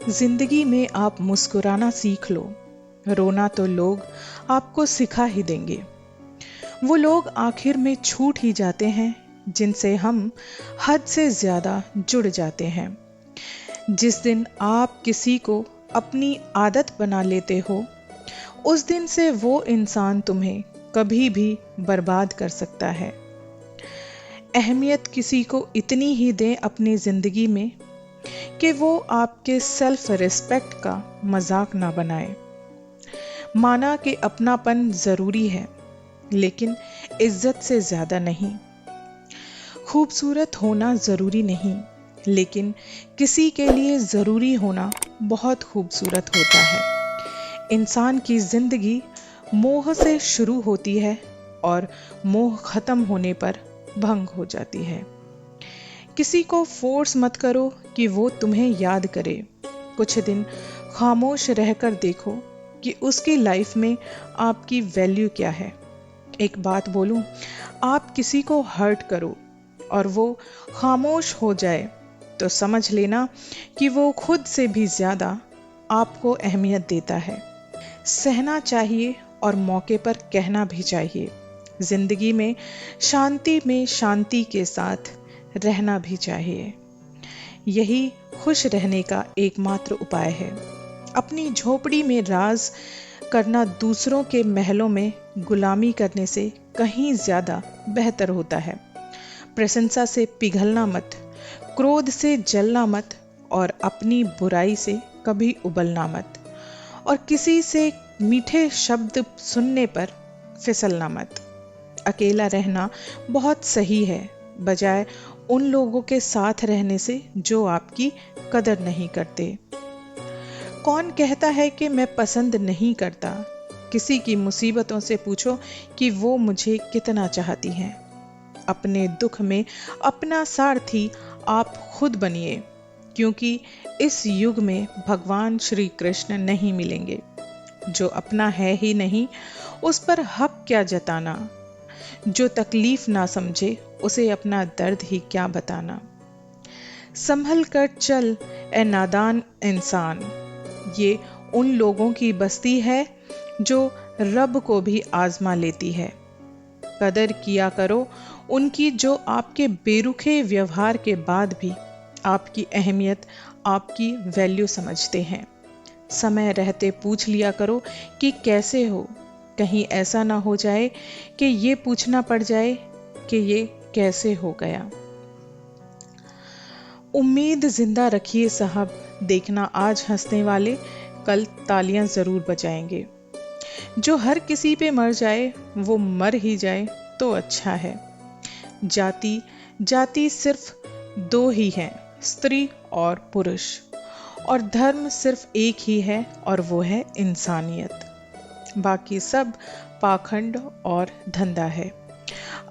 जिंदगी में आप मुस्कुराना सीख लो, रोना तो लोग आपको सिखा ही देंगे। वो लोग आखिर में छूट ही जाते हैं जिनसे हम हद से ज्यादा जुड़ जाते हैं। जिस दिन आप किसी को अपनी आदत बना लेते हो, उस दिन से वो इंसान तुम्हें कभी भी बर्बाद कर सकता है। अहमियत किसी को इतनी ही दें अपनी जिंदगी में कि वो आपके सेल्फ रिस्पेक्ट का मजाक ना बनाए। माना कि अपनापन जरूरी है, लेकिन इज्जत से ज्यादा नहीं। खूबसूरत होना जरूरी नहीं, लेकिन किसी के लिए जरूरी होना बहुत खूबसूरत होता है। इंसान की जिंदगी मोह से शुरू होती है और मोह खत्म होने पर भंग हो जाती है। किसी को फोर्स मत करो कि वो तुम्हें याद करे। कुछ दिन खामोश रहकर देखो कि उसकी लाइफ में आपकी वैल्यू क्या है। एक बात बोलूं, आप किसी को हर्ट करो और वो खामोश हो जाए तो समझ लेना कि वो खुद से भी ज्यादा आपको अहमियत देता है। सहना चाहिए और मौके पर कहना भी चाहिए। जिंदगी में शांति के साथ रहना भी चाहिए। यही खुश रहने का एकमात्र उपाय है। अपनी झोपड़ी में राज करना दूसरों के महलों में गुलामी करने से कहीं ज्यादा बेहतर होता है। प्रशंसा से पिघलना मत, क्रोध से जलना मत और अपनी बुराई से कभी उबलना मत। और किसी से मीठे शब्द सुनने पर फिसलना मत। अकेला रहना बहुत सही है, बजाय उन लोगों के साथ रहने से जो आपकी कदर नहीं करते। कौन कहता है कि मैं पसंद नहीं करता? किसी की मुसीबतों से पूछो कि वो मुझे कितना चाहती हैं। अपने दुख में अपना सारथी आप खुद बनिए, क्योंकि इस युग में भगवान श्री कृष्ण नहीं मिलेंगे। जो अपना है ही नहीं, उस पर हक क्या जताना। जो तकलीफ ना समझे, उसे अपना दर्द ही क्या बताना। संभल कर चल ए नादान इंसान, ये उन लोगों की बस्ती है जो रब को भी आजमा लेती है। कदर किया करो उनकी जो आपके बेरुखे व्यवहार के बाद भी आपकी अहमियत, आपकी वैल्यू समझते हैं। समय रहते पूछ लिया करो कि कैसे हो। कहीं ऐसा ना हो जाए कि ये पूछना पड़ जाए कि ये कैसे हो गया। उम्मीद जिंदा रखिए साहब, देखना आज हंसने वाले कल तालियां जरूर बजाएंगे। जो हर किसी पे मर जाए वो मर ही जाए तो अच्छा है। जाति जाति सिर्फ दो ही हैं, स्त्री और पुरुष। और धर्म सिर्फ एक ही है और वो है इंसानियत। बाकी सब पाखंड और धंधा है।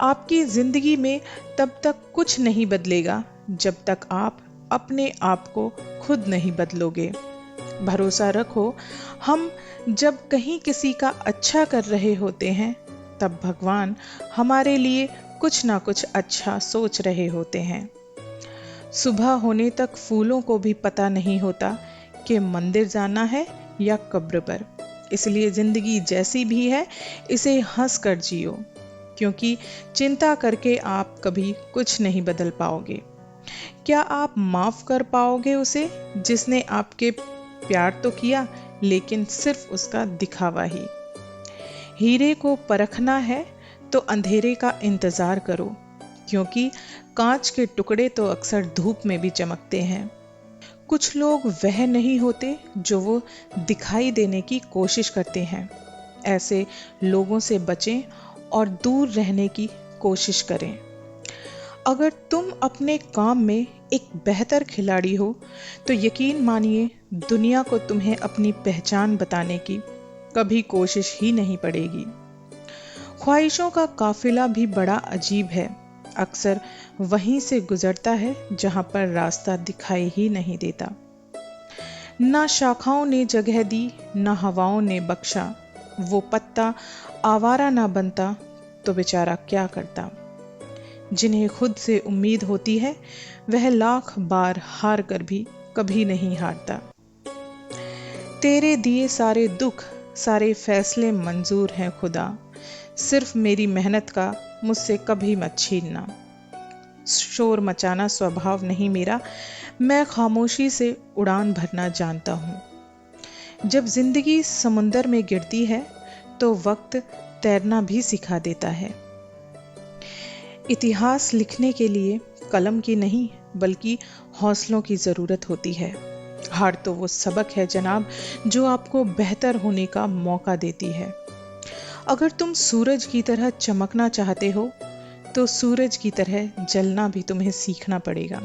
आपकी जिंदगी में तब तक कुछ नहीं बदलेगा जब तक आप अपने आप को खुद नहीं बदलोगे। भरोसा रखो, हम जब कहीं किसी का अच्छा कर रहे होते हैं, तब भगवान हमारे लिए कुछ ना कुछ अच्छा सोच रहे होते हैं। सुबह होने तक फूलों को भी पता नहीं होता कि मंदिर जाना है या कब्र पर। इसलिए जिंदगी जैसी भी है, इसे हंस कर जियो, क्योंकि चिंता करके आप कभी कुछ नहीं बदल पाओगे। क्या आप माफ कर पाओगे उसे जिसने आपके प्यार तो किया, लेकिन सिर्फ उसका दिखावा ही। हीरे को परखना है तो अंधेरे का इंतजार करो, क्योंकि कांच के टुकड़े तो अक्सर धूप में भी चमकते हैं। कुछ लोग वह नहीं होते जो वो दिखाई देने की कोशिश करते हैं। ऐसे लोगों से बचें और दूर रहने की कोशिश करें। अगर तुम अपने काम में एक बेहतर खिलाड़ी हो, तो यकीन मानिए दुनिया को तुम्हें अपनी पहचान बताने की कभी कोशिश ही नहीं पड़ेगी। ख्वाहिशों का काफिला भी बड़ा अजीब है, अक्सर वहीं से गुजरता है जहां पर रास्ता दिखाई ही नहीं देता। ना शाखाओं ने जगह दी, ना हवाओं ने बख्शा। वो पत्ता आवारा ना बनता तो बेचारा क्या करता। जिन्हें खुद से उम्मीद होती है, वह लाख बार हार कर भी कभी नहीं हारता। तेरे दिए सारे दुख, सारे फैसले मंजूर हैं खुदा, सिर्फ मेरी मेहनत का मुझसे कभी मत छीनना। शोर मचाना स्वभाव नहीं मेरा, मैं खामोशी से उड़ान भरना जानता हूँ। जब जिंदगी समुंदर में गिरती है तो वक्त तैरना भी सिखा देता है। इतिहास लिखने के लिए कलम की नहीं बल्कि हौसलों की जरूरत होती है। हार तो वो सबक है जनाब जो आपको बेहतर होने का मौका देती है। अगर तुम सूरज की तरह चमकना चाहते हो तो सूरज की तरह जलना भी तुम्हें सीखना पड़ेगा।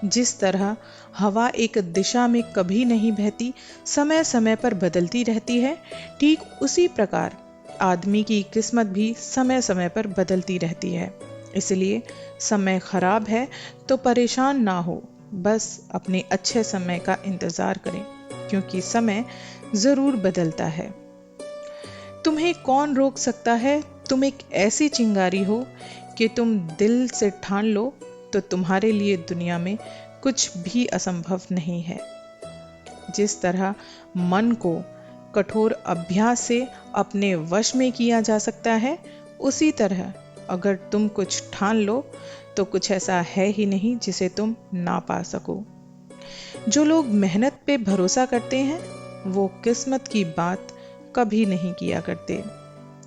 जिस तरह हवा एक दिशा में कभी नहीं बहती, समय समय पर बदलती रहती है, ठीक उसी प्रकार आदमी की किस्मत भी समय समय पर बदलती रहती है। इसलिए समय खराब है तो परेशान ना हो, बस अपने अच्छे समय का इंतजार करें, क्योंकि समय जरूर बदलता है। तुम्हें कौन रोक सकता है? तुम एक ऐसी चिंगारी हो कि तुम दिल से ठान लो तो तुम्हारे लिए दुनिया में कुछ भी असंभव नहीं है। जिस तरह मन को कठोर अभ्यास से अपने वश में किया जा सकता है, उसी तरह अगर तुम कुछ ठान लो तो कुछ ऐसा है ही नहीं जिसे तुम ना पा सको। जो लोग मेहनत पे भरोसा करते हैं वो किस्मत की बात कभी नहीं किया करते,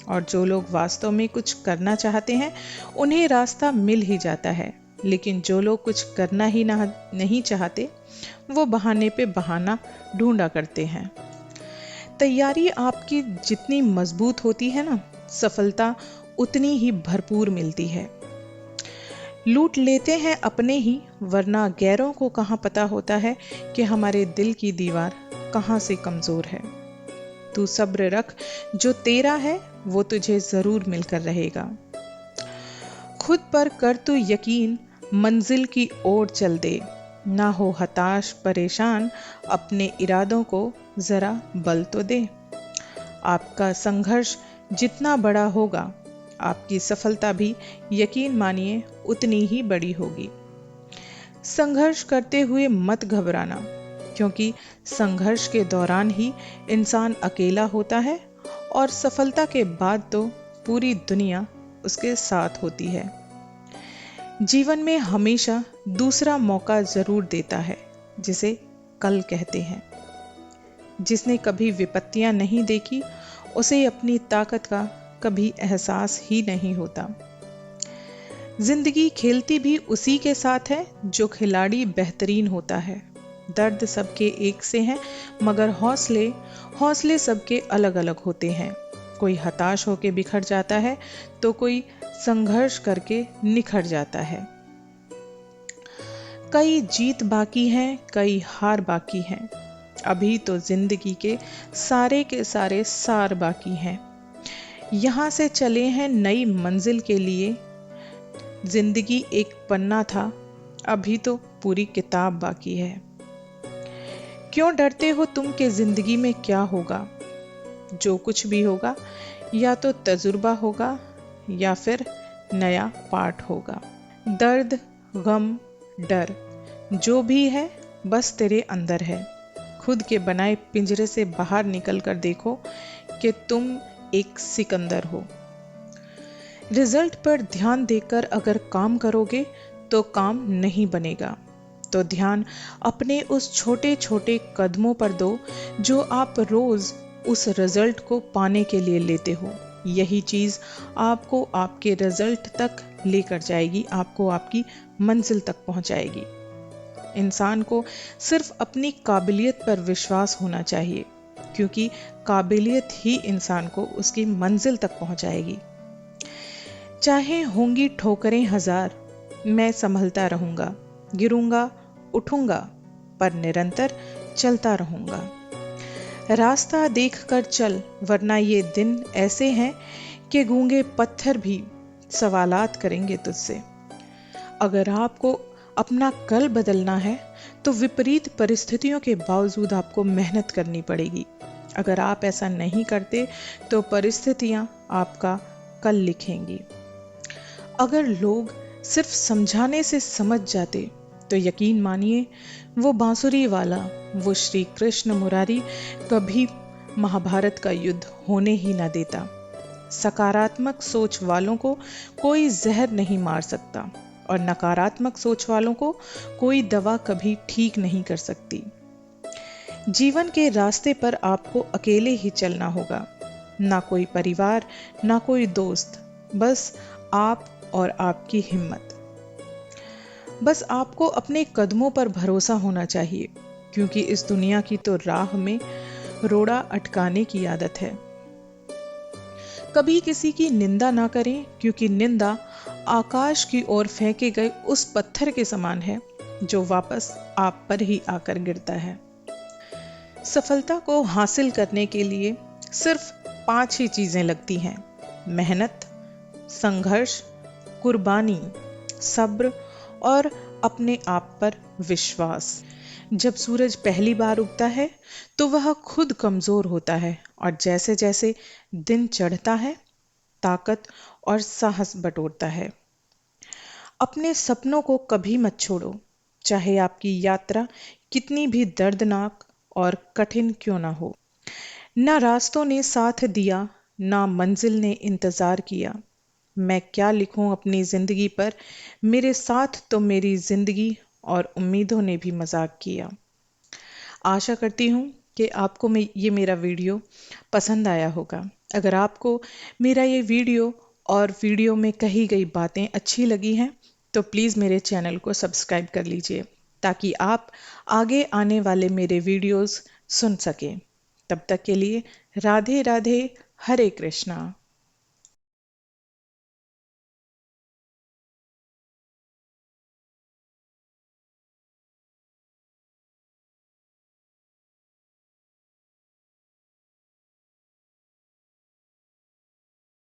और जो लोग वास्तव में कुछ करना चाहते हैं उन्हें रास्ता मिल ही जाता है। लेकिन जो लोग कुछ करना ही नहीं चाहते वो बहाने पे बहाना ढूंढा करते हैं। तैयारी आपकी जितनी मजबूत होती है ना, सफलता उतनी ही भरपूर मिलती है। लूट लेते हैं अपने ही, वरना गैरों को कहाँ पता होता है कि हमारे दिल की दीवार कहाँ से कमजोर है। तू सब्र रख, जो तेरा है वो तुझे जरूर मिलकर रहेगा। खुद पर कर तू यकीन, मंजिल की ओर चल दे, ना हो हताश परेशान, अपने इरादों को जरा बल तो दे। आपका संघर्ष जितना बड़ा होगा, आपकी सफलता भी यकीन मानिए उतनी ही बड़ी होगी। संघर्ष करते हुए मत घबराना, क्योंकि संघर्ष के दौरान ही इंसान अकेला होता है, और सफलता के बाद तो पूरी दुनिया उसके साथ होती है। जीवन में हमेशा दूसरा मौका जरूर देता है, जिसे कल कहते हैं। जिसने कभी विपत्तियां नहीं देखी उसे अपनी ताकत का कभी एहसास ही नहीं होता। जिंदगी खेलती भी उसी के साथ है जो खिलाड़ी बेहतरीन होता है। दर्द सबके एक से हैं, मगर हौसले सबके अलग अलग होते हैं। कोई हताश होकर बिखर जाता है तो कोई संघर्ष करके निखर जाता है। कई जीत बाकी हैं, कई हार बाकी हैं। अभी तो जिंदगी के सारे सार बाकी हैं। यहाँ से चले हैं नई मंजिल के लिए। जिंदगी एक पन्ना था, अभी तो पूरी किताब बाकी है। क्यों डरते हो तुम कि जिंदगी में क्या होगा? जो कुछ भी होगा या तो तजुर्बा होगा या फिर नया पाठ होगा। दर्द, गम, डर जो भी है बस तेरे अंदर है। खुद के बनाए पिंजरे से बाहर निकल कर देखो कि तुम एक सिकंदर हो। रिजल्ट पर ध्यान देकर अगर काम करोगे तो काम नहीं बनेगा, तो ध्यान अपने उस छोटे छोटे कदमों पर दो जो आप रोज उस रिजल्ट को पाने के लिए लेते हो। यही चीज आपको आपके रिजल्ट तक लेकर जाएगी, आपको आपकी मंजिल तक पहुंचाएगी। इंसान को सिर्फ अपनी काबिलियत पर विश्वास होना चाहिए, क्योंकि काबिलियत ही इंसान को उसकी मंजिल तक पहुंचाएगी। चाहे होंगी ठोकरें हजार, मैं संभलता रहूंगा, गिरूंगा उठूंगा पर निरंतर चलता रहूंगा। रास्ता देखकर चल, वरना ये दिन ऐसे हैं कि गूंगे पत्थर भी सवालात करेंगे तुझसे। अगर आपको अपना कल बदलना है तो विपरीत परिस्थितियों के बावजूद आपको मेहनत करनी पड़ेगी। अगर आप ऐसा नहीं करते तो परिस्थितियां आपका कल लिखेंगी। अगर लोग सिर्फ समझाने से समझ जाते तो यकीन मानिए वो बांसुरी वाला वो श्री कृष्ण मुरारी कभी महाभारत का युद्ध होने ही ना देता। सकारात्मक सोच वालों को कोई जहर नहीं मार सकता और नकारात्मक सोच वालों को कोई दवा कभी ठीक नहीं कर सकती। जीवन के रास्ते पर आपको अकेले ही चलना होगा, ना कोई परिवार, ना कोई दोस्त, बस आप और आपकी हिम्मत। बस आपको अपने कदमों पर भरोसा होना चाहिए, क्योंकि इस दुनिया की तो राह में रोड़ा अटकाने की आदत है। कभी किसी की निंदा ना करें, क्योंकि निंदा आकाश की ओर फेंके गए उस पत्थर के समान है जो वापस आप पर ही आकर गिरता है। सफलता को हासिल करने के लिए सिर्फ 5 ही चीजें लगती हैं: मेहनत, संघर्ष, कुर्बानी, सब्र और अपने आप पर विश्वास। जब सूरज पहली बार उगता है तो वह खुद कमजोर होता है, और जैसे जैसे दिन चढ़ता है ताकत और साहस बटोरता है। अपने सपनों को कभी मत छोड़ो, चाहे आपकी यात्रा कितनी भी दर्दनाक और कठिन क्यों ना हो। ना रास्तों ने साथ दिया, ना मंजिल ने इंतजार किया। मैं क्या लिखूं अपनी जिंदगी पर, मेरे साथ तो मेरी जिंदगी और उम्मीदों ने भी मजाक किया। आशा करती हूँ कि आपको ये मेरा वीडियो पसंद आया होगा। अगर आपको मेरा ये वीडियो और वीडियो में कही गई बातें अच्छी लगी हैं तो प्लीज़ मेरे चैनल को सब्सक्राइब कर लीजिए, ताकि आप आगे आने वाले मेरे वीडियोस सुन सकें। तब तक के लिए राधे राधे, हरे कृष्णा।